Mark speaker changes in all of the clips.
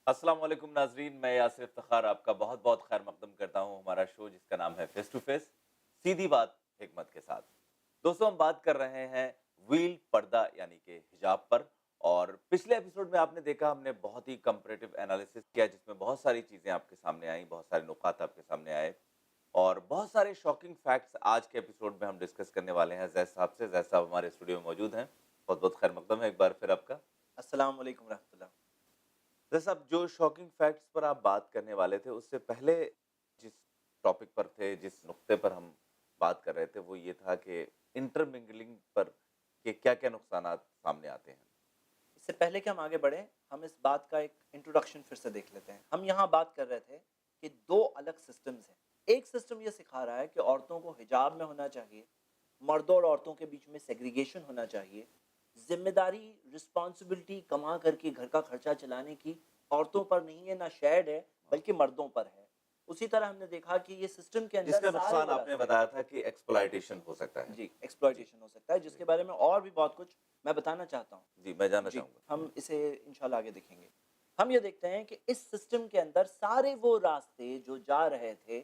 Speaker 1: السلام علیکم ناظرین، میں یاسر افتخار آپ کا بہت بہت خیر مقدم کرتا ہوں ہمارا شو جس کا نام ہے فیس ٹو فیس، سیدھی بات حکمت کے ساتھ۔ دوستوں، ہم بات کر رہے ہیں ویل پردہ یعنی کہ حجاب پر، اور پچھلے ایپیسوڈ میں آپ نے دیکھا ہم نے بہت ہی کمپریٹو انالیسس کیا جس میں بہت ساری چیزیں آپ کے سامنے آئیں، بہت سارے نکات آپ کے سامنے آئے، اور بہت سارے شاکنگ فیکٹس آج کے ایپیسوڈ میں ہم ڈسکس کرنے والے ہیں زید صاحب سے۔ زید صاحب ہمارے اسٹوڈیو میں موجود ہیں، بہت بہت خیر مقدم ہے ایک بار پھر آپ کا۔
Speaker 2: السلام علیکم ورحمۃ اللہ۔
Speaker 1: جیسے صاحب، جو شاکنگ فیکٹس پر آپ بات کرنے والے تھے اس سے پہلے جس ٹاپک پر تھے، جس نقطے پر ہم بات کر رہے تھے، وہ یہ تھا کہ انٹرمنگلنگ پر کہ کیا کیا نقصانات سامنے آتے ہیں۔
Speaker 2: اس سے پہلے کہ ہم آگے بڑھیں، ہم اس بات کا ایک انٹروڈکشن پھر سے دیکھ لیتے ہیں۔ ہم یہاں بات کر رہے تھے کہ دو الگ سسٹمز ہیں۔ ایک سسٹم یہ سکھا رہا ہے کہ عورتوں کو حجاب میں ہونا چاہیے، مردوں اور عورتوں کے بیچ میں سیگریگیشن ہونا چاہیے، ذمہ داری رسپانسبلٹی کما کر کے گھر کا خرچہ چلانے کی عورتوں پر نہیں ہے، نہ شیڈ ہے بلکہ مردوں پر ہے۔ اسی طرح ہم نے دیکھا کہ یہ سسٹم کے
Speaker 1: جس
Speaker 2: اندر
Speaker 1: کا
Speaker 2: سارے
Speaker 1: نقصان آپ نے بتایا تھا کہ ایکسپلائٹیشن ہو سکتا ہے۔
Speaker 2: جی
Speaker 1: جی
Speaker 2: ایکسپلائٹیشن ہو سکتا ہے، جس
Speaker 1: جی
Speaker 2: کے بارے میں اور بھی بہت کچھ میں بتانا چاہتا ہوں۔
Speaker 1: جی، میں جاننا
Speaker 2: جی
Speaker 1: چاہوں گا۔
Speaker 2: ہم اسے انشاءاللہ آگے دیکھیں گے۔ ہم یہ دیکھتے ہیں کہ اس سسٹم کے اندر سارے وہ راستے جو جا رہے تھے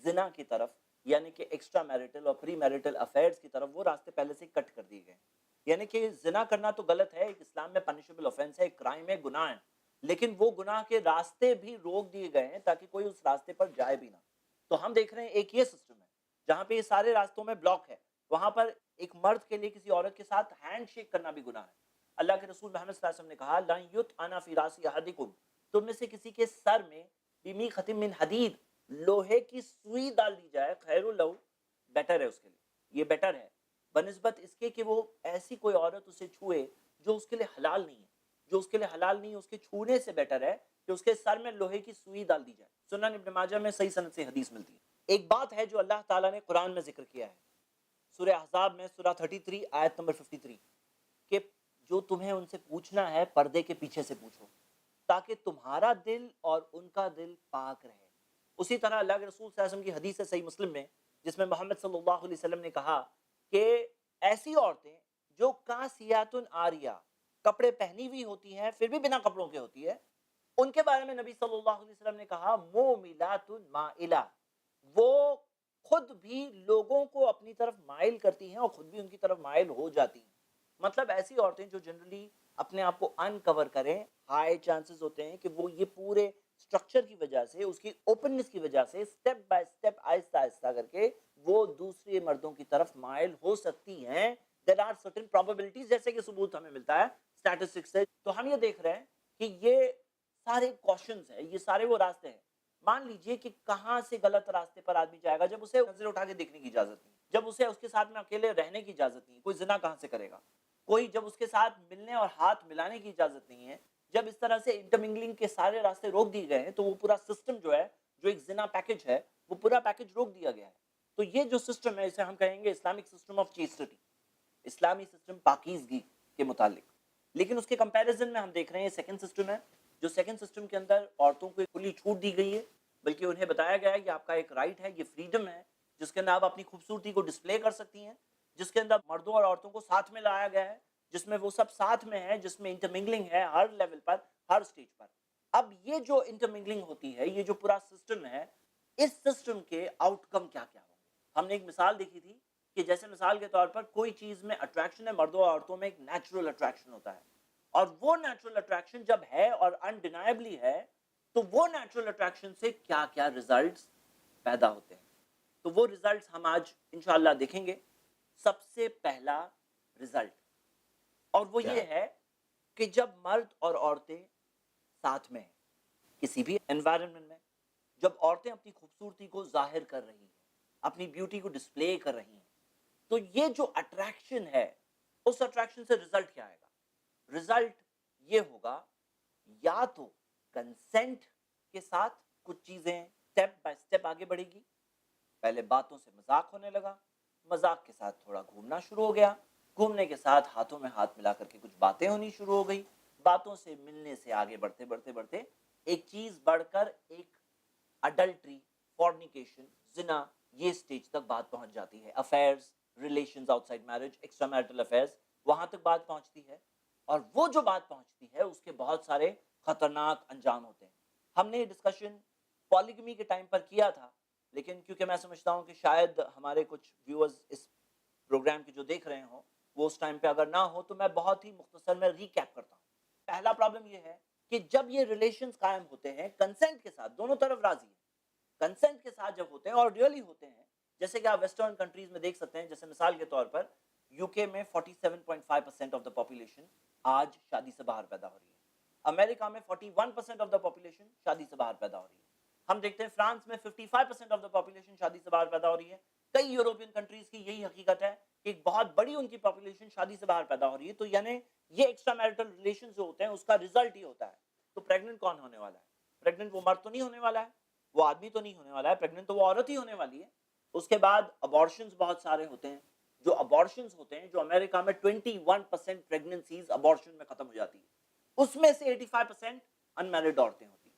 Speaker 2: زنا کی طرف، یعنی کہ ایکسٹرا میریٹل اور پری میریٹل افیئرز کی طرف، وہ راستے پہلے سے کٹ کر دیے گئے۔ یعنی کہ زنا کرنا تو غلط ہے، ایک اسلام میں پنشبل آفینس ہے، ایک کرائم ہے، گناہ ہے، لیکن وہ گناہ کے راستے بھی روک دیے گئے ہیں تاکہ کوئی اس راستے پر جائے بھی نہ۔ تو ہم دیکھ رہے ہیں ایک یہ سسٹم ہے جہاں پہ یہ سارے راستوں میں بلاک ہے، وہاں پر ایک مرد کے لیے کسی عورت کے ساتھ ہینڈ شیک کرنا بھی گناہ ہے۔ اللہ کے رسول محمد صلی اللہ علیہ وسلم نے کہا لَن يُطْعَنَ فِي رَأْسِ أَحَدِكُمْ، تم میں سے کسی کے سر میں بِمِیخَةٍ مِّنْ حَدِيدٍ، لوہے کی سوئی ڈال دی جائے، خیر لہ، بیٹر ہے اس کے لیے، یہ بیٹر ہے بنسبت اس کے کہ وہ ایسی کوئی عورت اسے چھوئے جو اس کے لیے حلال نہیں ہے، جو اس کے لیے حلال نہیں ہے، اس کے چھونے سے بیٹر ہے کہ اس کے سر میں لوہے کی سوئی ڈال دی جائے۔ سنن ابن ماجہ میں صحیح سند سے حدیث ملتی ہے۔ ایک بات ہے جو اللہ تعالیٰ نے قرآن میں ذکر کیا ہے، سورہ احزاب میں سورہ 33 آیت نمبر 53، کہ جو تمہیں ان سے پوچھنا ہے پردے کے پیچھے سے پوچھو تاکہ تمہارا دل اور ان کا دل پاک رہے۔ اسی طرح اللہ کے رسول صلی اللہ علیہ وسلم کی حدیث ہے صحیح مسلم میں، جس میں محمد صلی اللہ علیہ وسلم نے کہا کہ ایسی عورتیں جو کاسیات عاریہ، کپڑے پہنی ہوئی ہوتی ہیں پھر بھی بنا کپڑوں کے ہوتی ہے، ان کے بارے میں نبی صلی اللہ علیہ وسلم نے کہا موملات مائلہ، وہ خود بھی لوگوں کو اپنی طرف مائل کرتی ہیں اور خود بھی ان کی طرف مائل ہو جاتی ہیں۔ مطلب ایسی عورتیں جو جنرلی اپنے آپ کو انکور کریں، ہائی چانسز ہوتے ہیں کہ وہ یہ پورے سٹرکچر کی وجہ سے، اس کی اوپننس کی وجہ سے، سٹیپ بائی سٹیپ آہستہ آہستہ کر کے وہ دوسرے مردوں کی طرف مائل ہو سکتی ہیں۔ دیر آر سرٹن پرابیبلٹیز، جیسے کہ ثبوت ہمیں ملتا ہے اسٹیٹسٹکس سے۔ تو ہم یہ دیکھ رہے ہیں کہ یہ سارے کوشچنز ہیں، یہ سارے وہ راستے ہیں۔ مان لیجئے کہ کہاں سے غلط راستے پر آدمی جائے گا جب اسے نظر اٹھا کے دیکھنے کی اجازت نہیں، جب اسے اس کے ساتھ میں اکیلے رہنے کی اجازت نہیں، کوئی زنا کہاں سے کرے گا؟ کوئی جب اس کے ساتھ ملنے اور ہاتھ ملانے کی اجازت نہیں ہے، جب اس طرح سے انٹرمنگلنگ کے سارے راستے روک دیے گئے ہیں، تو وہ پورا سسٹم جو ہے، جو ایک زنا پیکج ہے، وہ پورا پیکج روک دیا گیا ہے۔ تو یہ جو سسٹم ہے اسے ہم کہیں گے اسلامک سسٹم آف چیسٹی، اسلامی سسٹم پاکیزگی کے متعلق۔ لیکن اس کے کمپیریزن میں ہم دیکھ رہے ہیں یہ سیکنڈ سسٹم ہے، جو سیکنڈ سسٹم کے اندر عورتوں کو کھلی چھوٹ دی گئی ہے، بلکہ انہیں بتایا گیا ہے کہ آپ کا ایک رائٹ ہے، یہ فریڈم ہے جس کے اندر آپ اپنی خوبصورتی کو ڈسپلے کر سکتی ہیں، جس کے اندر مردوں اور عورتوں کو ساتھ میں لایا گیا ہے، جس میں وہ سب ساتھ میں ہے، جس میں انٹرمنگلنگ ہے ہر لیول پر، ہر سٹیج پر۔ اب یہ جو انٹرمنگلنگ ہوتی ہے، یہ جو پورا سسٹم ہے، اس سسٹم کے آؤٹ کم کیا کیا ہوں گے؟ ہم نے ایک مثال دیکھی تھی کہ جیسے مثال کے طور پر کوئی چیز میں اٹریکشن ہے، مردوں اور عورتوں میں ایک نیچرل اٹریکشن ہوتا ہے، اور وہ نیچرل اٹریکشن جب ہے اور انڈینائبلی ہے، تو وہ نیچرل اٹریکشن سے کیا کیا ریزلٹس پیدا ہوتے ہیں۔ تو وہ ریزلٹس ہم آج انشاءاللہ دیکھیں گے۔ سب سے پہلا ریزلٹ، اور وہ
Speaker 1: کیا
Speaker 2: یہ ہے کہ جب مرد اور عورتیں ساتھ میں ہیں کسی بھی انوائرمنٹ میں، جب عورتیں اپنی خوبصورتی کو ظاہر کر رہی ہیں، اپنی بیوٹی کو ڈسپلے کر رہی ہیں، تو یہ جو اٹریکشن ہے، اس اٹریکشن سے ریزلٹ کیا آئے گا؟ ریزلٹ یہ ہوگا، یا تو کنسنٹ کے ساتھ کچھ چیزیں سٹیپ بائی سٹیپ آگے بڑھے گی، پہلے باتوں سے مذاق ہونے لگا، مذاق کے ساتھ تھوڑا گھومنا شروع ہو گیا، گھومنے کے ساتھ ہاتھوں میں ہاتھ ملا کر کے کچھ باتیں ہونی شروع ہو گئی، باتوں سے ملنے سے آگے بڑھتے بڑھتے بڑھتے ایک چیز بڑھ کر ایک اڈلٹری، فورنیکیشن، زنا، یہ سٹیج تک بات پہنچ جاتی ہے۔ Affairs, relations out side marriage, extra marital affairs, وہاں تک بات پہنچتی ہے، اور وہ جو بات پہنچتی ہے اس کے بہت سارے خطرناک انجام ہوتے ہیں. ہم نے یہ ڈسکشن پالیگمی کے ٹائم پر کیا تھا, لیکن کیونکہ میں سمجھتا ہوں کہ شاید ہمارے کچھ ویورز اس پروگرام کے جو دیکھ رہے ہوں وہ اس ٹائم پہ اگر نہ ہو, تو میں بہت ہی مختصر میں ریکیپ کرتا ہوں. پہلا پرابلم یہ ہے کہ جب یہ ریلیشنز قائم ہوتے ہیں کنسنٹ کے ساتھ, دونوں طرف راضی ہیں, کنسنٹ کے ساتھ جب ہوتے ہیں اور ریئلی ہوتے ہیں, جیسے کہ آپ ویسٹرن کنٹریز میں دیکھ سکتے ہیں, جیسے مثال کے طور پر یو کے میں 47.5% آف دا پاپولیشن آج شادی سے باہر پیدا ہو رہی ہے. امریکہ میں 41% آف دا پاپولیشن شادی سے باہر پیدا ہو رہی ہے. ہم دیکھتے ہیں فرانس میں 55% آف دا پاپولیشن شادی سے باہر پیدا ہو رہی ہے. کئی یورپین کنٹریز کی یہی حقیقت ہے کہ ایک بہت بڑی ان کی پاپولیشن شادی سے باہر پیدا ہو رہی ہے. تو یعنی یہ ایکسٹرا میرٹل ریلیشن جو ہوتے ہیں اس کا ریزلٹ ہی ہوتا ہے. تو پریگننٹ کون ہونے والا ہے؟ پریگننٹ وہ مرد تو نہیں ہونے والا ہے, وہ آدمی تو نہیں ہونے والا ہے, پریگننٹ تو وہ عورت ہی ہونے والی ہے. اس کے بعد ابارشنز بہت سارے ہوتے ہیں. جو ابارشنز ہوتے ہیں, جو امریکہ میں 21% پریگننسیز ابارشن میں ختم ہو جاتی ہے, اس میں سے 85% انمیرڈ عورتیں ہوتی ہیں.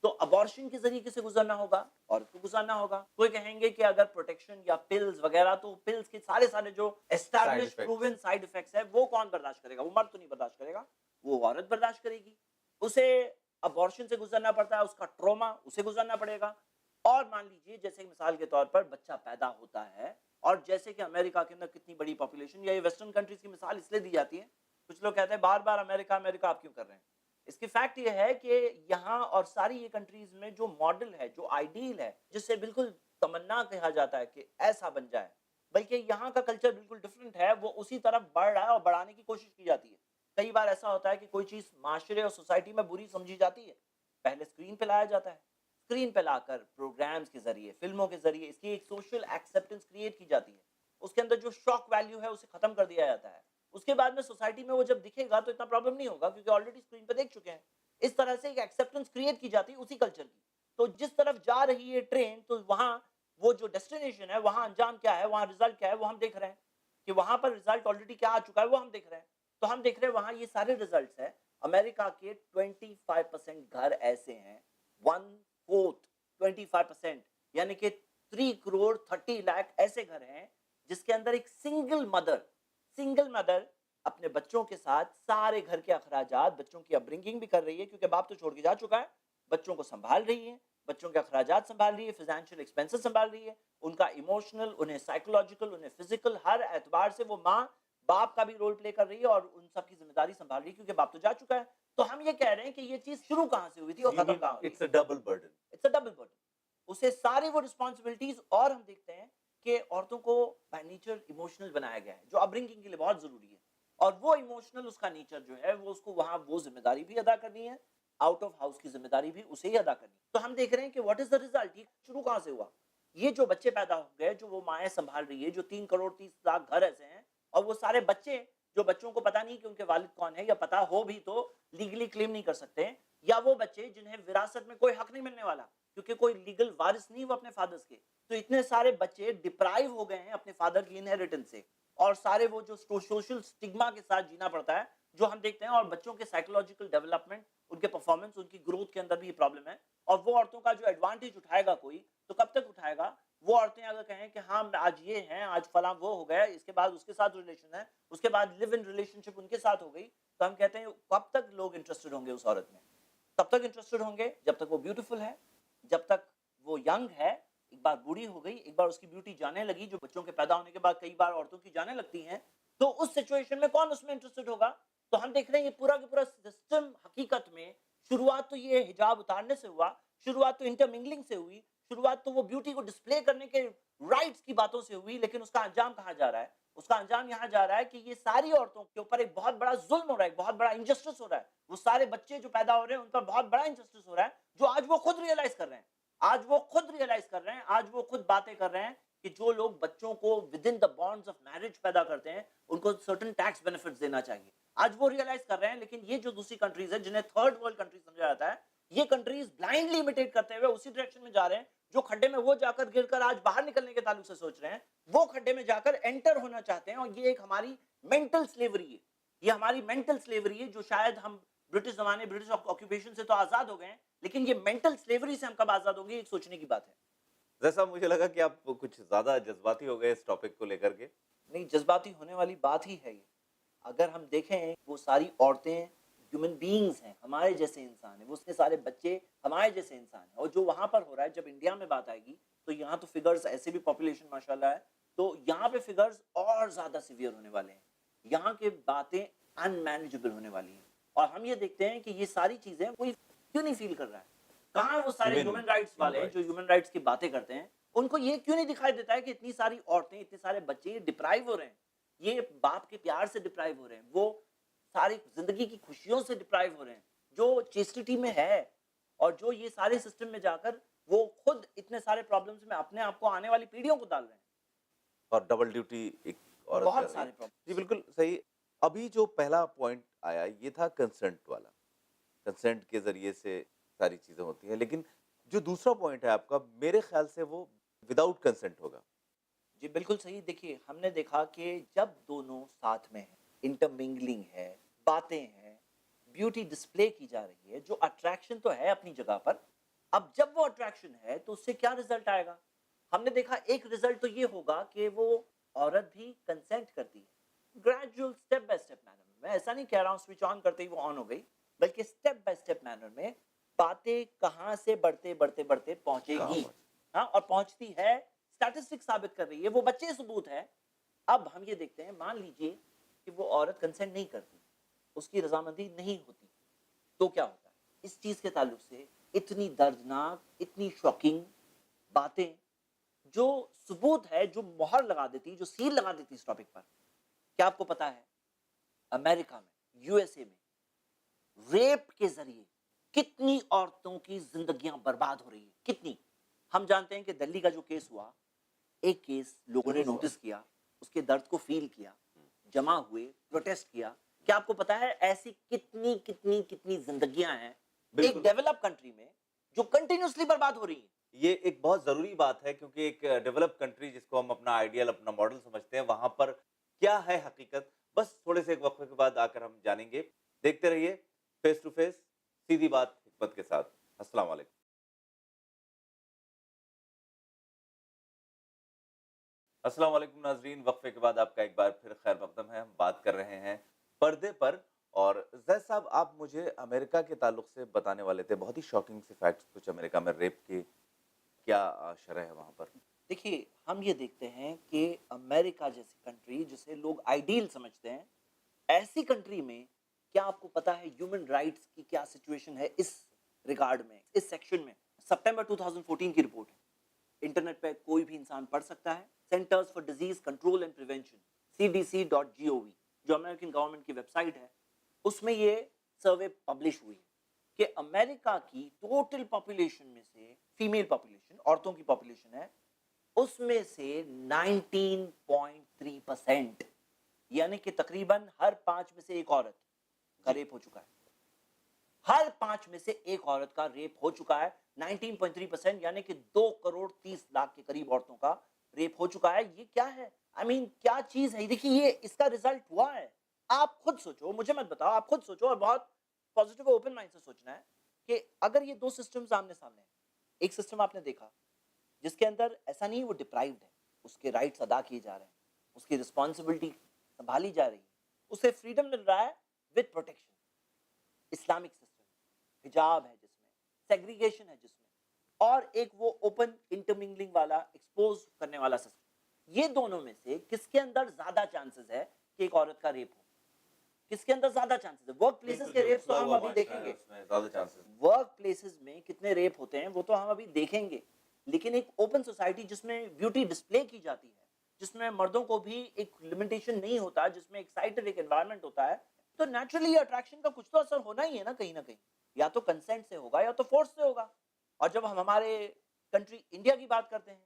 Speaker 2: تو ابارشن کے ذریعے کسے گزرنا ہوگا؟ عورت کو گزرنا ہوگا. کوئی کہیں گے کہ اگر پروٹیکشن یا پلز وغیرہ, تو پلز کے سارے جو اسٹیبلش پروون سائیڈ افیکٹس ہے وہ کون برداشت کرے گا؟ وہ مرد تو نہیں برداشت کرے گا, وہ عورت برداشت کرے گی. اسے ابارشن سے گزرنا پڑتا ہے, اس کا ٹروما اسے گزرنا پڑے گا. اور مان لیجیے جیسے مثال کے طور پر بچہ پیدا ہوتا ہے, اور جیسے کہ امریکہ کے اندر کتنی بڑی پاپولیشن, یا یہ ویسٹرن کنٹریز کی مثال اس لیے دی جاتی ہے, کچھ لوگ کہتے ہیں بار بار امریکہ امریکہ آپ کیوں کر رہے ہیں. اس کی فیکٹ یہ ہے کہ یہاں اور ساری یہ کنٹریز میں جو ماڈل ہے, جو آئیڈیل ہے, جس سے بالکل تمنا کہا جاتا ہے کہ ایسا بن جائے, بلکہ یہاں کا کلچر بالکل ڈفرینٹ ہے, وہ اسی طرف بڑھ رہا ہے اور بڑھانے کی کوشش کی جاتی ہے. کئی بار ایسا ہوتا ہے کہ کوئی چیز معاشرے اور سوسائٹی میں بری سمجھی جاتی ہے, پہلے اسکرین پہ لایا جاتا ہے, اسکرین پہ لا کر پروگرامز کے ذریعے, فلموں کے ذریعے اس کی ایک سوشل ایکسیپٹنس کریٹ کی جاتی ہے. اس کے اندر جو شاک ویلیو ہے اسے ختم کر دیا جاتا ہے. اس کے بعد میں سوسائٹی میں وہ جب دکھے گا تو اتنا پرابلم نہیں ہوگا, کیونکہ آلریڈی اسکرین پہ دیکھ چکے ہیں. اس طرح سے ایک ایکسیپٹنس کریٹ کی جاتی ہے اسی کلچر کی. تو جس طرف جا رہی ہے ٹرین, تو وہاں وہ جو ڈیسٹینیشن ہے, وہاں انجام کیا ہے, وہاں ریزلٹ کیا ہے, وہ ہم دیکھ رہے ہیں کہ وہاں پر ریزلٹ آلریڈی کیا آ چکا ہے, وہ ہم دیکھ رہے ہیں. تو ہم دیکھ رہے ہیں وہاں یہ سارے ریزلٹس ہیں. امریکہ کے 25% گھر ایسے ہیں, 1/4 25%, یعنی کہ 3 کروڑ 30 لاکھ ایسے گھر ہیں جس کے اندر ایک سنگل مدر اپنے بچوں کے ساتھ سارے گھر کے اخراجات, بچوں کی اپبرنگنگ بھی کر رہی ہے, کیونکہ باپ تو چھوڑ کے جا چکا ہے, بچوں کو سنبھال رہی ہے, بچوں کے اخراجات سنبھال رہی ہے, فائنینشیل ایکسپینسز سنبھال رہی ہے, ان کا ایموشنل, انہیں سائیکولوجیکل, انہیں فزیکل, ہر اعتبار سے وہ ماں باپ کا بھی رول پلے کر رہی ہے اور ان سب کی ذمہ داری سنبھال رہی ہے, کیونکہ باپ تو جا چکا ہے. تو ہم یہ کہہ رہے ہیں کہ یہ چیز شروع کہاں سے ہوئی تھی اور ختم کہاں ہوئی؟
Speaker 1: It's a double burden.
Speaker 2: It's a double burden. اسے ساری وہ رسپانسبلٹیز, اور ہم دیکھتے ہیں کہ عورتوں کو بائی نیچر ایموشنل بنایا گیا ہے, جو اپبرنگنگ کے لیے بہت ضروری ہے. اور وہ ایموشنل, اس کا نیچر جو ہے, وہ اس کو وہاں وہ ذمہ داری بھی ادا کرنی ہے, آؤٹ آف ہاؤس کی ذمہ داری بھی اسے ہی ادا کرنی ہے. تو ہم دیکھ رہے ہیں کہ واٹ از دا ریزلٹ, یہ شروع کہاں سے ہوا. یہ جو بچے پیدا ہو گئے, جو وہ مائیں سنبھال رہی ہے, جو 3 کروڑ 30 لاکھ گھر ایسے ہیں, اور وہ سارے بچے جو بچوں کو پتا نہیں کہ ان کے والد کون ہے, یا پتا ہو بھی تو لیگلی کلیم نہیں کر سکتے, یا وہ بچے جنہیں وراثت میں کوئی حق نہیں ملنے والا, کیونکہ کوئی لیگل وارث نہیں وہ اپنے فادرز کے. تو اتنے سارے بچے ڈپرائیو ہو گئے ہیں اپنے فادر کی انہیریٹنس سے, اور سارے وہ جو سوشل سٹگما کے ساتھ جینا پڑتا ہے جو ہم دیکھتے ہیں. اور بچوں کے سائیکولوجیکل ڈیولپمنٹ, ان کے پرفارمنس, ان کی گروتھ کے اندر بھی یہ پرابلم ہے. اور وہ عورتوں کا جو ایڈوانٹیج اٹھائے گا کوئی, تو کب تک اٹھائے گا؟ وہ عورتیں اگر کہیں کہ ہاں آج یہ ہیں, آج فلاں وہ ہو گیا, اس کے بعد اس کے ساتھ ریلیشن ہے, اس کے بعد لیو ان ریلیشن شپ ان کے ساتھ ہو گئی, تو ہم کہتے ہیں کب تک لوگ انٹرسٹڈ ہوں گے اس عورت میں؟ تب تک انٹرسٹڈ ہوں گے جب تک وہ بیوٹیفل ہے, جب تک وہ ینگ ہے. ایک بار بوڑھی ہو گئی, ایک بار اس کی بیوٹی جانے لگی, جو بچوں کے پیدا ہونے کے بعد کئی بار عورتوں کی جانے لگتی ہیں, تو اس سچویشن میں کون اس میں انٹرسٹڈ ہوگا؟ تو ہم دیکھ رہے ہیں یہ پورا کا پورا سسٹم حقیقت میں شروعات تو یہ حجاب اتارنے سے ہوا, شروعات تو انٹرمنگلنگ سے ہوئی, شروعات تو وہ بیوٹی کو ڈسپلے کرنے کے رائٹس کی باتوں سے ہوئی, لیکن اس کا انجام کہاں جا رہا ہے؟ اس کا انجام یہاں جا رہا ہے کہ یہ ساری عورتوں کے اوپر ایک بہت بڑا ظلم ہو رہا ہے, ایک بہت بڑا انجسٹس ہو رہا ہے. وہ سارے بچے جو پیدا ہو رہے ہیں ان پر بہت بڑا انجسٹس ہو رہا ہے, جو آج وہ خود ریئلائز کر رہے ہیں. آج وہ خود باتیں کر رہے ہیں کہ جو لوگ بچوں کو with in the bonds of marriage پیدا کرتے ہیں, ان کو سرٹن ٹیکس بینیفٹس دینا چاہیے. آج وہ ریئلائز کر رہے ہیں. لیکن یہ جو دوسری کنٹریز ہیں, جنہیں تھرڈ ورلڈ کنٹریز سمجھا جاتا ہے, یہ کنٹریز بلائنڈلی امیٹیٹ کرتے ہوئے اسی ڈائریکشن میں جا رہے ہیں. جو کھڈے میں وہ جا کر گر کر آج باہر نکلنے کے تعلق سے سوچ رہے ہیں, وہ کھڈے میں جا کر انٹر ہونا چاہتے ہیں. اور یہ ایک ہماری مینٹل سلیوری ہے, یہ ہماری مینٹل سلیوری ہے, جو شاید ہم برٹش زمانے, برٹش آکوپیشن سے تو آزاد ہو گئے ہیں, لیکن یہ مینٹل سلیوری سے ہم کب آزاد ہوں گے, ایک سوچنے کی بات ہے.
Speaker 1: جیسا مجھے لگا کہ آپ کچھ زیادہ جذباتی ہو گئے اس ٹاپک کو لے کر کے.
Speaker 2: نہیں, جذباتی ہونے والی بات ہی ہے یہ. اگر ہم دیکھیں وہ ساری عورتیں ہیومن بینگز ہیں, ہمارے جیسے انسان ہیں, وہ اتنے سارے بچے ہمارے جیسے انسان ہیں. اور جو وہاں پر ہو رہا ہے, جب انڈیا میں بات آئے گی تو یہاں تو فگرز ایسے بھی پاپولیشن ماشاءاللہ ہے, تو یہاں پہ فگرز اور زیادہ سیویئر ہونے والے ہیں. یہاں کے باتیں ان مینیجبل ہونے والی ہیں. اور ہم یہ دیکھتے ہیں کہ یہ ساری چیزیں کوئی کیوں نہیں فیل کر رہا ہے. کہاں وہ سارے ہیومن رائٹس والے ہیں جو ہیومن رائٹس کی باتیں کرتے ہیں, ان کو یہ کیوں نہیں دکھائی دیتا ہے کہ اتنی ساری عورتیں, اتنے سارے بچے یہ ڈپرائیو ہو رہے ہیں, یہ باپ کے پیار سے ڈپرائیو ہو رہے ہیں, وہ ساری زندگی کی خوشیوں سے ڈپرائیو ہو رہے ہیں جو چیسٹی میں ہے, اور جو یہ سارے سسٹم میں جا کر وہ خود اتنے سارے پرابلمز میں اپنے آپ کو آنے والی پیڑھیوں کو ڈال رہے ہیں.
Speaker 1: اور ڈبل ڈیوٹی ایک عورت
Speaker 2: بہت
Speaker 1: کر رہی
Speaker 2: سارے
Speaker 1: ہے.
Speaker 2: پرابلم.
Speaker 1: جی بالکل صحیح. ابھی جو پہلا پوائنٹ آیا یہ تھا کنسنٹ والا, کنسنٹ کے ذریعے سے ساری چیزیں ہوتی ہیں, لیکن جو دوسرا پوائنٹ ہے آپ کا, میرے خیال سے وہ وداؤٹ کنسنٹ ہوگا.
Speaker 2: جی بالکل صحیح. دیکھیے ہم نے دیکھا کہ جب دونوں ساتھ میں ہیں, انٹرمنگلنگ ہے, باتیں ہیں, بیوٹی ڈسپلے کی جا رہی ہے, جو اٹریکشن تو ہے اپنی جگہ پر. اب جب وہ اٹریکشن ہے تو اس سے کیا رزلٹ آئے گا؟ ہم نے دیکھا ایک رزلٹ تو یہ ہوگا کہ وہ عورت بھی کنسنٹ کرتی ہے, gradual step by step manner میں. میں ایسا نہیں کہہ رہا ہوں سوئچ آن کرتے ہی وہ آن ہو گئی, بلکہ اسٹیپ بائی اسٹیپ مینر میں باتیں کہاں سے بڑھتے بڑھتے بڑھتے پہنچے گی. ہاں, اور پہنچتی ہے, اسٹیٹسٹک ثابت کر رہی ہے, وہ بچے ثبوت ہے. اب ہم یہ دیکھتے ہیں, مان لیجئے کہ وہ عورت کنسنٹ نہیں کرتی, اس کی رضامندی نہیں ہوتی, تو کیا ہوتا ہے؟ اس چیز کے تعلق سے اتنی دردناک, اتنی شاکنگ باتیں جو ثبوت ہے, جو مہر لگا دیتی, جو سیل لگا دیتی اس ٹاپک پر. کیا آپ کو پتا ہے امریکہ میں, یو ایس اے میں ریپ کے ذریعے کتنی عورتوں کی زندگیاں برباد ہو رہی ہیں؟ کتنی. ہم جانتے ہیں کہ دلی کا جو کیس ہوا, ایک کیس لوگوں نے نوٹس کیا, اس کے درد کو فیل کیا, جمع ہوئے, پروٹیسٹ کیا. کیا آپ کو پتا ہے ایسی کتنی کتنی کتنی زندگیاں ہیں ایک ڈیولپ کنٹری میں جو کنٹینیوسلی برباد ہو رہی ہیں؟
Speaker 1: یہ ایک بہت ضروری بات ہے, کیونکہ ایک ڈیولپ کنٹری جس کو ہم اپنا آئیڈیل, اپنا ماڈل سمجھتے ہیں, وہاں پر کیا ہے حقیقت, بس تھوڑے سے ایک وقفے کے بعد آ کر ہم جانیں گے. دیکھتے رہیے فیس ٹو فیس, سیدھی بات حکمت کے ساتھ. السلام علیکم. السلام علیکم ناظرین, وقفے کے بعد آپ کا ایک بار پھر خیر مقدم ہے. ہم بات کر رہے ہیں پردے پر, اور زید صاحب آپ مجھے امریکہ کے تعلق سے بتانے والے تھے بہت ہی شاکنگ سے فیکٹس کچھ امریکہ میں ریپ کے, کیا شرح ہے وہاں پر؟
Speaker 2: دیکھیے ہم یہ دیکھتے ہیں کہ امریکہ جیسی کنٹری جسے لوگ آئیڈیل سمجھتے ہیں, ایسی کنٹری میں کیا آپ کو پتا ہے ہیومن رائٹس کی کیا سچویشن ہے اس ریگارڈ میں, اس سیکشن میں؟ سپٹمبر 2014 کی رپورٹ ہے, انٹرنیٹ پہ کوئی بھی انسان پڑھ سکتا ہے. Centres for disease control and prevention cdc.gov, جو امریکن گورنمنٹ کی ویب سائٹ ہے, اس میں یہ سروے پبلش ہوئی ہے کہ امریکہ کی ٹوٹل پاپولیشن میں سے, فیمیل پاپولیشن, عورتوں کی پاپولیشن ہے, اس میں سے 19.3%, یعنی کہ تقریباً ہر 5 میں سے ایک عورت کا ریپ ہو چکا ہے. ہر 5 میں سے ایک عورت کا ریپ ہو چکا ہے. 19.3%, یعنی کہ 2.30 کروڑ کے قریب عورتوں کا ریپ ہو چکا ہے. یہ کیا ہے؟ کیا چیز ہے؟ دیکھیے یہ اس کا ریزلٹ ہوا ہے. آپ خود سوچو, مجھے مت بتاؤ, آپ خود سوچو, اور بہت پازیٹیو اوپن مائنڈ سے سوچنا ہے کہ اگر یہ دو سسٹم سامنے ہیں, ایک سسٹم آپ نے دیکھا جس کے اندر ایسا نہیں وہ ڈپرائیوڈ ہے, اس کے رائٹس ادا کیے جا رہے ہیں, اس کی رسپانسبلٹی سنبھالی جا رہی ہے, اسے فریڈم مل رہا ہے وتھ پروٹیکشن. اسلامک سسٹم, حجاب ہے جس میں, سیگریگیشن ہے جس میں, اور ایک وہ اوپن انٹرمنگلنگ والا, ایکسپوز کرنے والا سسٹم. یہ دونوں میں سے کس کے اندر زیادہ چانسز ہے کہ ایک عورت کا ریپ ہو؟ کس کے اندر زیادہ چانسز ہے؟ ورک پلیسز کے ریپس تو ہم ابھی دیکھیں گے, ورک پلیسز میں کتنے ریپ ہوتے ہیں وہ تو ہم ابھی دیکھیں گے, لیکن ایک اوپن سوسائٹی جس میں بیوٹی ڈسپلے کی جاتی ہے, جس میں مردوں کو بھی ایک لمیٹیشن نہیں ہوتا, جس میں ایکسائٹڈ ایک انوائرمنٹ ہوتا ہے, تو نیچرلی اٹریکشن کا کچھ تو اثر ہونا ہی ہے نا, کہیں نہ کہیں, یا تو کنسنٹ سے ہوگا یا تو فورس سے ہوگا. اور جب ہم ہمارے کنٹری انڈیا کی بات کرتے ہیں,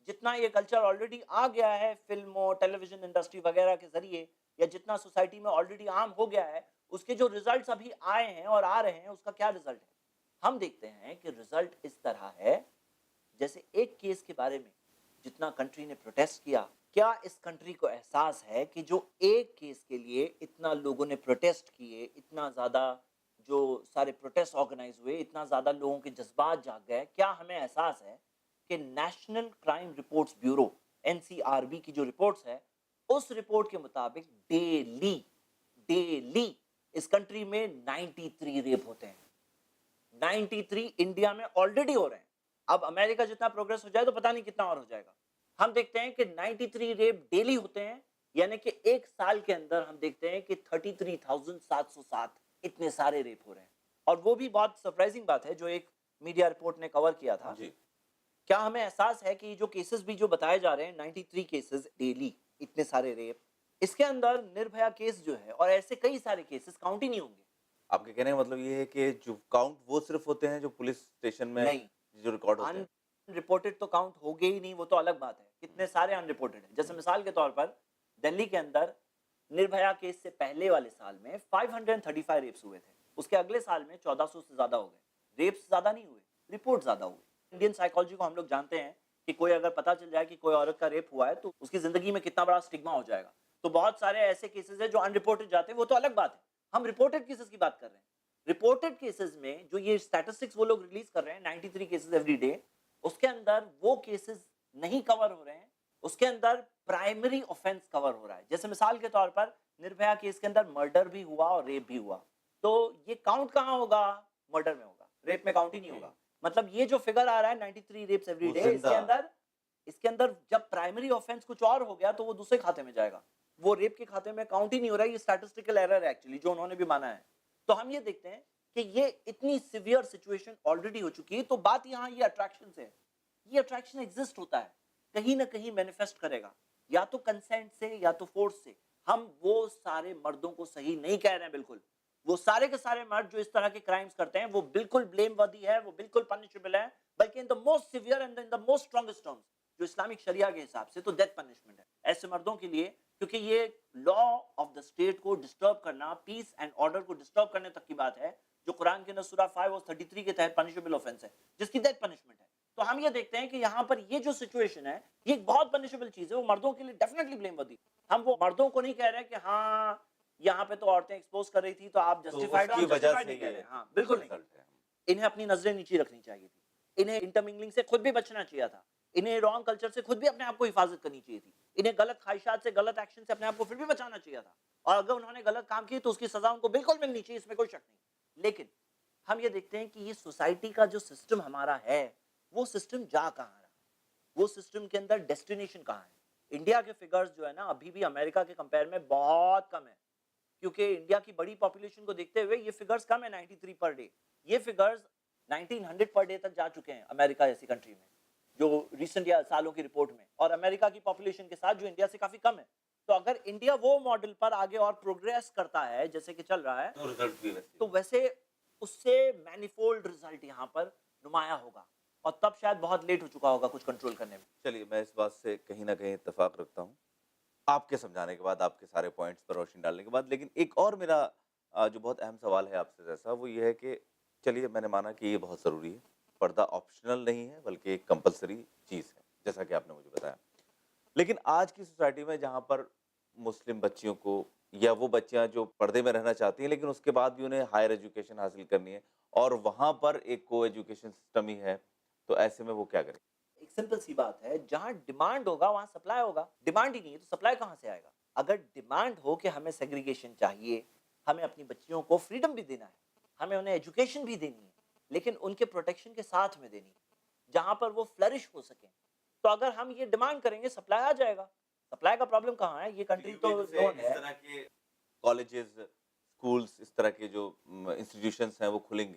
Speaker 2: جتنا یہ کلچر آلریڈی آ گیا ہے فلموں, ٹیلی ویژن انڈسٹری وغیرہ کے ذریعے, یا جتنا سوسائٹی میں آلریڈی عام ہو گیا ہے, اس کے جو ریزلٹس ابھی آئے ہیں اور آ رہے ہیں, اس کا کیا ریزلٹ ہے؟ ہم دیکھتے ہیں کہ ریزلٹ اس طرح ہے جیسے ایک کیس کے بارے میں جتنا کنٹری نے پروٹیسٹ کیا, کیا اس کنٹری کو احساس ہے کہ جو ایک کیس کے لیے اتنا لوگوں نے پروٹیسٹ کیے, اتنا زیادہ جو سارے پروٹیسٹ آرگنائز ہوئے, اتنا زیادہ لوگوں کے جذبات جاگ گئے, کیا ہمیں احساس ہے کہ national crime reports bureau NCRB کی جو رپورٹس ہے, اس رپورٹ کے مطابق ڈیلی اس کنٹری میں 93 ریپ ہوتے ہیں. 93 انڈیا میں آلریڈی ہو رہے ہیں. اب امریکہ جتنا پروگرس ہو جائے تو پتہ نہیں کتنا اور ہو جائے گا. ہم دیکھتے ہیں کہ 93 ریپ ڈیلی ہوتے ہیں, یعنی کہ ایک سال کے اندر ہم دیکھتے ہیں کہ 33,707 اتنے سارے ریپ ہو رہے ہیں. اور وہ بھی بہت سرپرائزنگ بات ہے جو ایک میڈیا رپورٹ نے کور کیا تھا.
Speaker 1: جی
Speaker 2: کیا ہمیں احساس ہے کہ یہ جو کیسز بھی جو بتائے جا رہے ہیں 93 کیسز ڈیلی, اتنے سارے ریپ, اس کے اندر نربھیا کیس جو ہے اور ایسے کئی سارے کیسز کاؤنٹ ہی نہیں ہوں گے.
Speaker 1: آپ کے کہنے کا مطلب یہ ہے کہ جو کاؤنٹ وہ صرف ہوتے ہیں جو پولیس اسٹیشن میں
Speaker 2: نہیں,
Speaker 1: جو ریکارڈ ہوتے ہیں.
Speaker 2: ان رپورٹڈ تو کاؤنٹ ہو گئے ہی نہیں, وہ تو الگ بات ہے. کتنے سارے ان رپورٹڈ ہیں. جیسے مثال کے طور پر دلی کے اندر نربھیا کیس سے پہلے والے سال میں 535 ریپس ہوئے تھے, اس کے اگلے سال میں 1400 سے زیادہ ہو گئے. ریپس زیادہ نہیں ہوئے, رپورٹ زیادہ ہوئے. انڈین سائیکالوجی کو ہم لوگ جانتے ہیں کہ کوئی اگر پتا چل جائے کہ کوئی عورت کا ریپ ہوا ہے تو اس کی زندگی میں کتنا بڑا سٹگما ہو جائے گا. تو بہت سارے ایسے کیسز ہیں جو ان رپورٹڈ جاتے ہیں, وہ تو الگ بات ہے. ہم رپورٹڈ کیسز کی بات کر رہے ہیں. رپورٹڈ کیسز میں جو یہ اسٹیٹسٹکس وہ لوگ ریلیز کر رہے ہیں 93 کیسز ایوری ڈے, اس کے اندر وہ کیسز نہیں کور ہو رہے ہیں, اس کے اندر پرائمری آفینس کور ہو رہا ہے. جیسے مثال کے طور پر نربھیا کیس کے اندر مرڈر بھی ہوا اور ریپ بھی ہوا, تو یہ کاؤنٹ کہاں ہوگا؟ مرڈر میں ہوگا, ریپ میں کاؤنٹ ہی نہیں ہوگا. مطلب یہ جو فگر آ رہا ہے 93 ریپس ایوری ڈے, اس کے اندر جب پرائمری آفینس کچھ اور ہو گیا تو وہ دوسرے کھاتے میں جائے گا, وہ ریپ کے کھاتے میں کاؤنٹ ہی نہیں ہو رہا ہے. یہ اسٹیٹسٹیکل ایرر ہے ایکچولی جو انہوں نے بھی مانا ہے. تو ہم یہ دیکھتے ہیں کہ یہ اتنی سیویئر سچویشن آلریڈی ہو چکی ہے. تو بات یہاں یہ اٹریکشن سے ہے. یہ اٹریکشن ایگزسٹ ہوتا ہے, کہیں نہ کہیں مینیفیسٹ کرے گا, یا تو کنسینٹ سے یا تو فورس سے. ہم وہ سارے مردوں کو صحیح نہیں کہہ رہے ہیں بالکل. وہ سارے کے سارے مرد جو اس طرح کے کرائمز کرتے ہیں وہ بالکل بلیم وردی ہے, وہ بالکل پنشبل ہے, بلکہ in the most severe and in the most strongest terms جو اسلامک شریعہ کے حساب سے تو ڈیتھ پنشمنٹ ہے ایسے مردوں کے لیے. کیونکہ یہ لا آف دا اسٹیٹ کو ڈسٹرب کرنا, پیس اینڈ آرڈر کو ڈسٹرب کرنے تک کی بات ہے, جو قرآن کے اندر سورہ 5 اور 33 کے تحت پنشبل آفینس ہے, جس کی ڈیتھ پنشمنٹ ہے. تو ہم یہ دیکھتے ہیں کہ یہاں پر یہ جو سچویشن ہے یہ ایک بہت پنشبل چیز ہے, وہ مردوں کے لیے ڈیفینیٹلی بلیم وردی. ہم وہ مردوں کو نہیں کہہ رہے کہ ہاں یہاں پہ تو عورتیں ایکسپوز کر رہی تھی تو آپ جسٹیفائڈ نہیں کہہ رہے. ہاں بالکل نہیں. انہیں اپنی نظریں نیچی رکھنی چاہیے تھی, انہیں انٹرمنگلنگ سے خود بھی بچنا چاہیے تھا, انہیں رانگ کلچر سے خود بھی اپنے آپ کو حفاظت کرنی چاہیے تھی, انہیں غلط خواہشات سے, غلط ایکشن سے اپنے آپ کو پھر بھی بچانا چاہیے تھا. اور اگر انہوں نے غلط کام کیے تو اس کی سزا ان کو بالکل ملنی چاہیے, اس میں کوئی شک نہیں. لیکن ہم یہ دیکھتے ہیں کہ یہ سوسائٹی کا جو سسٹم ہمارا ہے وہ سسٹم جا کہاں رہا, وہ سسٹم کے اندر ڈیسٹینیشن کہاں ہے. انڈیا کے فگرز جو ہے نا ابھی بھی امریکہ کے کمپیئر میں بہت کم ہے, کیونکہ انڈیا کی بڑی پاپولیشن کو دیکھتے ہوئے یہ فگرز کم ہے 93 پر ڈے. یہ فگرز 1900 پر ڈے تک جا چکے ہیں امریکہ جیسی کنٹری میں جو ریسنٹ یا سالوں کی رپورٹ میں, اور امریکہ کی پاپولیشن کے ساتھ جو انڈیا سے کافی کم ہے. تو اگر انڈیا وہ ماڈل پر آگے اور پروگریس کرتا ہے جیسے کہ چل رہا ہے تو ویسے اس سے مینیفولڈ رزلٹ یہاں پر نمایاں ہوگا, اور تب شاید بہت لیٹ ہو چکا ہوگا کچھ کنٹرول کرنے میں.
Speaker 1: چلیے میں اس بات سے کہیں نہ کہیں اتفاق رکھتا ہوں آپ کے سمجھانے کے بعد, آپ کے سارے پوائنٹس پر روشنی ڈالنے کے بعد. لیکن ایک اور میرا جو بہت اہم سوال ہے آپ سے جیسا, وہ یہ ہے کہ چلیے میں نے مانا کہ یہ بہت ضروری ہے, پردہ آپشنل نہیں ہے بلکہ ایک کمپلسری چیز ہے جیسا کہ آپ نے مجھے بتایا. لیکن آج کی سوسائٹی میں جہاں پر مسلم بچیوں کو, یا وہ بچیاں جو پردے میں رہنا چاہتی ہیں لیکن اس کے بعد بھی انہیں ہائر ایجوکیشن حاصل کرنی ہے, اور وہاں پر ایک کو ایجوکیشن سسٹم ہی ہے, تو ایسے میں وہ کیا کریں؟
Speaker 2: ایک سمپل سی بات ہے, جہاں ڈیمانڈ ہوگا وہاں سپلائی ہوگا. ڈیمانڈ ہی نہیں ہے تو سپلائی کہاں سے آئے گا؟ اگر ڈیمانڈ ہو کہ ہمیں سیگریگیشن چاہیے, ہمیں اپنی بچیوں کو فریڈم بھی دینا ہے, ہمیں انہیں ایجوکیشن بھی دینی ہے, لیکن ان کے پروٹیکشن کے ساتھ میں دینی ہے جہاں پر وہ فلرش ہو سکیں, تو اگر ہم یہ ڈیمانڈ کریں گے سپلائی آ جائے گا. سپلائی کا پرابلم کہاں ہے؟ یہ کنٹری تو زون ہے.
Speaker 1: اس طرح کے کالجز, اسکولز, اس طرح کے جو انسٹیٹیوشنز ہیں وہ کھلیں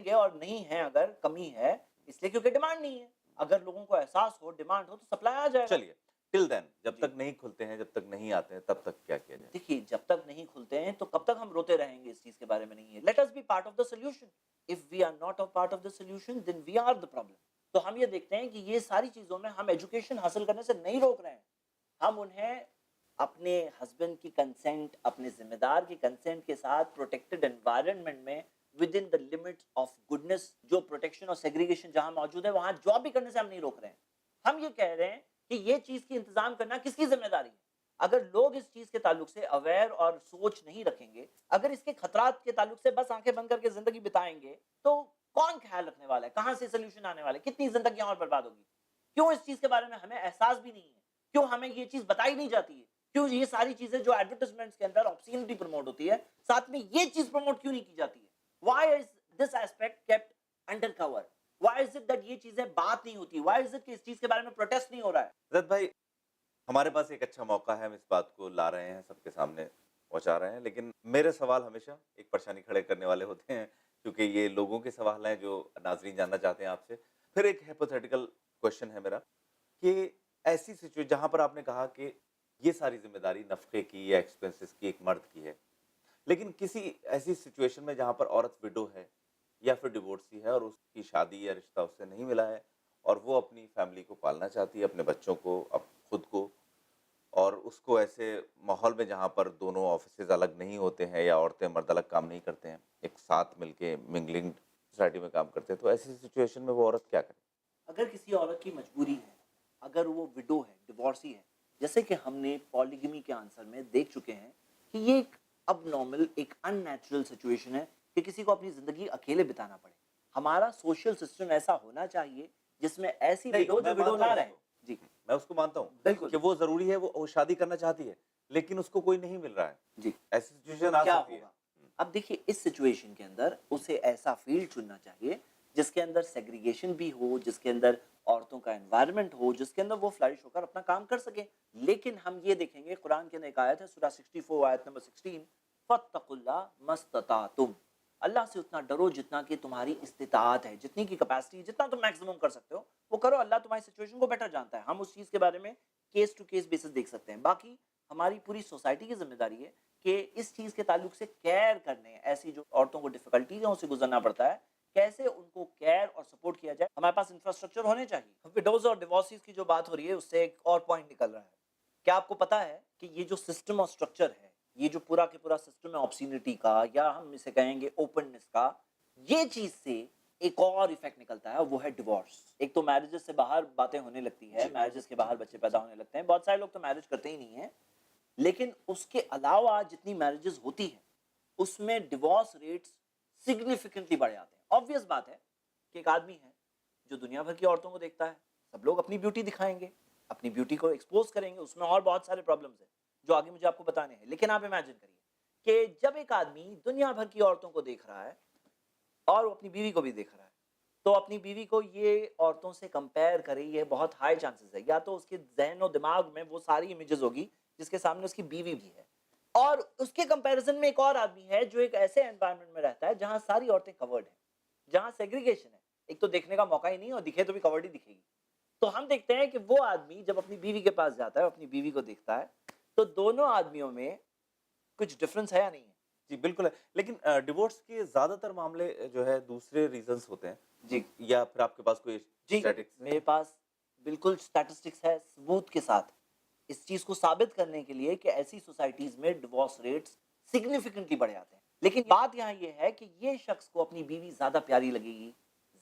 Speaker 1: گے
Speaker 2: اور نہیں ہیں, اگر کمی ہے اس لیے کیونکہ ڈیمانڈ نہیں ہے. اگر لوگوں کو احساس ہو, ڈیمانڈ ہو تو سپلائی آ جائے گا.
Speaker 1: چلیے ٹل دین, جب تک نہیں کھلتے ہیں, جب تک نہیں آتے ہیں, تب تک کیا کیا جائے؟
Speaker 2: دیکھیے جب تک نہیں کھلتے ہیں تو کب تک ہم روتے رہیں گے اس چیز کے بارے میں؟ نہیں ہے. Let us be part of the solution. If we are not a part of the solution then we are the problem. تو ہم یہ دیکھتے ہیں کہ یہ ساری چیزوں میں ہم ایجوکیشن حاصل کرنے سے نہیں روک رہے ہیں, ہم انہیں اپنے ہسبینڈ کی کنسنٹ, اپنے ذمہ دار کی کنسنٹ کے ساتھ پروٹیکٹڈ انوائرنمنٹ میں with in the limit of goodness, جو پروٹیکشن اور سیگریگیشن جہاں موجود ہے وہاں جاب بھی کرنے سے ہم نہیں روک رہے ہیں. ہم یہ کہہ رہے ہیں کہ یہ چیز کی انتظام کرنا کس کی ذمہ داری ہے؟ اگر لوگ اس چیز کے تعلق سے اویئر اور سوچ نہیں رکھیں گے, اگر اس کے خطرات کے تعلق سے بس آنکھیں بند کر کے زندگی بتائیں گے, تو کون خیال رکھنے والا ہے؟ کہاں سے سولوشن آنے والا ہے؟ کتنی زندگیاں اور برباد ہوگی؟ کیوں اس چیز کے بارے میں ہمیں احساس بھی نہیں ہے؟ کیوں ہمیں یہ چیز بتائی نہیں جاتی ہے کیوں یہ ساری چیزیں جو ایڈورٹائزمنٹس کے اندر آبسینٹی پروموٹ ہوتی ہے ساتھ میں یہ چیز پروموٹ کیوں نہیں کی جاتی ہے؟ Why is this aspect kept under cover? Why is it that یہ چیزیں بات نہیں ہوتی؟ وائی از اٹ کہ اس چیز کے بارے میں پروٹیسٹ نہیں ہو رہا ہے؟
Speaker 1: زید بھائی، ہمارے پاس ایک اچھا موقع ہے، ہم اس بات کو لا رہے ہیں، سب کے سامنے پہنچا رہے ہیں، لیکن میرے سوال ہمیشہ ایک پریشانی کھڑے کرنے والے ہوتے ہیں، کیونکہ یہ لوگوں کے سوال ہیں جو ناظرین جاننا چاہتے ہیں آپ سے۔ پھر ایک ہیپوتھیٹیکل کوشچن ہے میرا کہ ایسی سچویشن جہاں پر آپ نے کہا کہ یہ ساری ذمہ داری نفقے کی یا ایکسپنسز کی ایک مرد کی ہے، لیکن کسی ایسی سچویشن میں جہاں پر عورت وڈو ہے یا پھر ڈیورسی ہے اور اس کی شادی یا رشتہ اس سے نہیں ملا ہے اور وہ اپنی فیملی کو پالنا چاہتی ہے، اپنے بچوں کو، خود کو، اور اس کو ایسے ماحول میں جہاں پر دونوں آفیسز الگ نہیں ہوتے ہیں یا عورتیں مرد الگ کام نہیں کرتے ہیں، ایک ساتھ مل کے منگلنگ سوسائٹی میں کام کرتے ہیں، تو ایسی سچویشن میں وہ عورت کیا کرے؟
Speaker 2: اگر کسی عورت کی مجبوری ہے، اگر وہ وڈو ہے، ڈیورسی ہے، جیسے کہ ہم نے پالیگمی کے آنسر میں دیکھ چکے ہیں کہ یہ ایک اب نارمل، ایک ان نیچرل سچویشن ہے کہ کسی کو اپنی زندگی اکیلے بتانا پڑے۔ ہمارا سوشل سسٹم ایسا ہونا چاہیے جس میں ایسی
Speaker 1: نہیں،
Speaker 2: وڈو جو
Speaker 1: میں
Speaker 2: وڈو
Speaker 1: مانتا
Speaker 2: نہ
Speaker 1: ہوں
Speaker 2: رہے۔
Speaker 1: اس
Speaker 2: جی
Speaker 1: کو، میں اس کو مانتا ہوں
Speaker 2: بالکل
Speaker 1: کہ وہ ضروری ہے، وہ شادی کرنا چاہتی ہے لیکن اس کو کوئی نہیں مل رہا ہے،
Speaker 2: جی،
Speaker 1: ایسی سچویشن آ
Speaker 2: کیا
Speaker 1: سکتی ہے۔
Speaker 2: ہوگا؟ اب دیکھیے اس سچویشن کے اندر اسے ایسا فیلڈ چننا چاہیے جس کے اندر سیگریگیشن بھی ہو، جس کے اندر عورتوں کا انوائرمنٹ ہو، جس کے اندر وہ فلرش ہو کر اپنا کام کر سکے۔ لیکن ہم یہ دیکھیں گے قرآن کے اندر ایک آیت ہے سورہ 64 آیت نمبر 16، فَاتَّقُوا اللَّهَ مَا اسْتَطَعْتُمْ، اللہ سے اتنا ڈرو جتنا کہ تمہاری استطاعت ہے، جتنی کی کیپیسٹی، جتنا تم میکسیمم کر سکتے ہو وہ کرو۔ اللہ تمہاری سچویشن کو بیٹر جانتا ہے، ہم اس چیز کے بارے میں کیس ٹو کیس بیسس دیکھ سکتے ہیں۔ باقی ہماری پوری سوسائٹی کی ذمہ داری ہے کہ اس چیز کے تعلق سے کیئر کرنے، ایسی جو عورتوں کو ڈیفیکلٹیزوں سے گزرنا پڑتا ہے، کیسے ان کو کیئر اور سپورٹ کیا جائے۔ ہمارے پاس انفراسٹرکچر ہونے چاہیے۔ وڈوز اور ڈیورسز کی جو بات ہو رہی ہے اس سے ایک اور پوائنٹ نکل رہا ہے۔ کیا آپ کو پتا ہے کہ یہ جو سسٹم اور اسٹرکچر ہے، یہ جو پورا کے پورا سسٹم ہے آبسینٹی کا یا ہم اسے کہیں گے اوپننس کا، یہ چیز سے ایک اور ایفیکٹ نکلتا ہے، وہ ہے ڈیورس۔ ایک تو میرجز سے باہر باتیں ہونے لگتی ہے، میرجز کے باہر بچے پیدا ہونے لگتے ہیں، بہت سارے لوگ تو میرج کرتے ہی نہیں ہیں، لیکن اس کے علاوہ جتنی میرجز ہوتی ہیں اس میں ڈیورس ریٹس سگنیفیکنٹلی بڑھ جاتے ہیں۔ آبویس بات ہے کہ ایک آدمی ہے جو دنیا بھر کی عورتوں کو دیکھتا ہے، سب لوگ اپنی بیوٹی دکھائیں گے، اپنی بیوٹی کو ایکسپوز کریں گے، اس میں اور بہت سارے پرابلمز ہیں جو آگے مجھے آپ کو بتانے ہیں۔ لیکن آپ امیجن کریے کہ جب ایک آدمی دنیا بھر کی عورتوں کو دیکھ رہا ہے اور وہ اپنی بیوی کو بھی دیکھ رہا ہے، تو اپنی بیوی کو یہ عورتوں سے کمپیئر کرے، یہ بہت ہائی چانسز ہے یا تو اس کے ذہن و دماغ میں وہ ساری امیجز ہوگی جس کے سامنے اس کی بیوی بھی ہے، اور اس کے کمپیریزن میں ایک اور آدمی ہے جو ایک ایسے انوائرمنٹ میں رہتا ہے جہاں ساری عورتیں کورڈ ہیں، جہاں سیگریگیشن ہے، ایک تو دیکھنے کا موقع ہی نہیں اور دکھے تو بھی کورڈ ہی دکھے گی۔ تو ہم دیکھتے ہیں کہ وہ آدمی جب اپنی بیوی کے پاس جاتا ہے، اپنی بیوی کو دیکھتا ہے، تو دونوں آدمیوں میں کچھ ڈفرنس ہے یا نہیں ہے؟
Speaker 1: جی بالکل ہے، لیکن ڈیورس کے زیادہ تر معاملے جو ہے دوسرے ریزنز ہوتے ہیں
Speaker 2: جی
Speaker 1: یا پھر آپ کے پاس کوئی
Speaker 2: جی
Speaker 1: اسٹیٹکس؟
Speaker 2: میرے پاس بالکل اسٹیٹسٹکس ہے ثبوت کے ساتھ، اس چیز کو ثابت کرنے کے لیے کہ ایسی سوسائٹیز میں ڈیورس ریٹس سگنیفیکنٹلی بڑھ جاتے ہیں۔ لیکن بات یہاں یہ ہے کہ یہ شخص کو اپنی بیوی زیادہ پیاری لگے گی،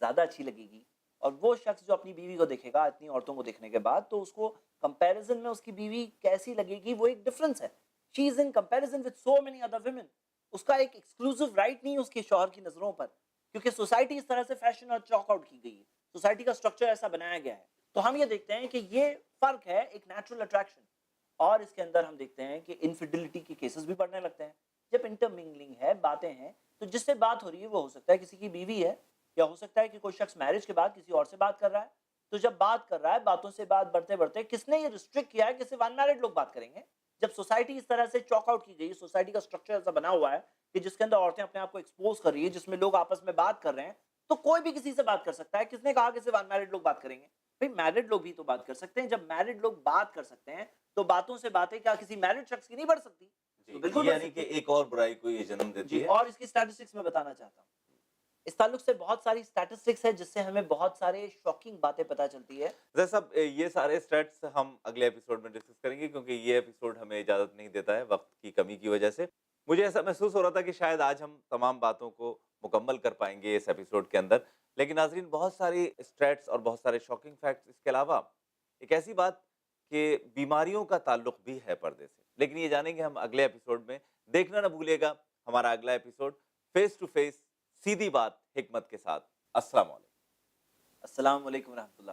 Speaker 2: زیادہ اچھی لگے گی، اور وہ شخص جو اپنی بیوی کو دیکھے گا اتنی عورتوں کو دیکھنے کے بعد، تو اس کو کمپیریزن میں اس کی بیوی کیسی لگے گی وہ ایک ڈفرنس ہے۔ She is in comparison with so many other women, اس کا ایک ایکسکلوسیو رائٹ نہیں ہے اس کے شوہر کی نظروں پر، کیونکہ سوسائٹی اس طرح سے فیشن اور چاک آؤٹ کی گئی ہے، سوسائٹی کا اسٹرکچر ایسا بنایا گیا ہے۔ تو ہم یہ دیکھتے ہیں کہ یہ فرق ہے ایک نیچرل اٹریکشن، اور اس کے اندر ہم دیکھتے ہیں کہ انفیڈیلٹی کے کیسز بھی بڑھنے لگتے ہیں۔ جب انٹرمنگلنگ ہے، باتیں ہیں، تو جس سے بات ہو رہی ہے وہ ہو سکتا ہے کسی کی بیوی ہے، یا ہو سکتا ہے کہ کوئی شخص میرج کے بعد کسی اور سے بات کر رہا ہے۔ تو جب بات کر رہا ہے، باتوں سے بات بڑھتے بڑھتے کس نے یہ ریسٹرکٹ کیا ہے کہ صرف ان میرڈ لوگ بات کریں گے؟ جب سوسائٹی اس طرح سے چاک آؤٹ کی گئی، سوسائٹی کا اسٹرکچر ایسا بنا ہوا ہے کہ جس کے اندر عورتیں اپنے آپ کو ایکسپوز کر رہی ہے، جس میں لوگ آپس میں بات کر رہے ہیں، تو کوئی بھی کسی سے بات کر سکتا ہے۔ کس نے کہا کہ صرف ان میرڈ لوگ بات کریں گے؟ بھئی میرڈ لوگ بھی تو بات کر سکتے ہیں۔ جب میرڈ لوگ بات کر سکتے ہیں تو باتوں سے باتیں کیا کسی میرڈ شخص کی نہیں بڑھ سکتی؟ تو بالکل بڑھ
Speaker 1: یعنی
Speaker 2: سکتی
Speaker 1: کہ
Speaker 2: ہے۔
Speaker 1: ایک اور برائی کو یہ جنم
Speaker 2: جی،
Speaker 1: دیتی ہے۔
Speaker 2: اور اس کی اسٹیٹسٹکس میں بتانا چاہتا ہوں، اس تعلق سے بہت ساری اسٹیٹسٹکس ہے جس سے ہمیں بہت سارے شاکنگ باتیں پتہ چلتی ہے۔
Speaker 1: زید صاحب، یہ سارے اسٹیٹس ہم اگلے ایپیسوڈ میں ڈسکس کریں گے کیونکہ یہ ایپیسوڈ ہمیں اجازت نہیں دیتا ہے وقت کی کمی کی وجہ سے۔ مجھے ایسا محسوس ہو رہا تھا کہ شاید آج ہم تمام باتوں کو مکمل کر پائیں گے اس ایپیسوڈ کے اندر، لیکن ناظرین بہت ساری اسٹیٹس اور بہت سارے شاکنگ فیکٹس، اس کے علاوہ ایک ایسی بات کہ بیماریوں کا تعلق بھی ہے پردے سے، لیکن یہ جانیں گے ہم اگلے ایپیسوڈ میں۔ دیکھنا نہ بھولیے گا ہمارا اگلا ایپیسوڈ فیس ٹو فیس، سیدھی بات حکمت کے ساتھ۔ السلام علیکم۔
Speaker 2: السلام علیکم ورحمۃ اللہ۔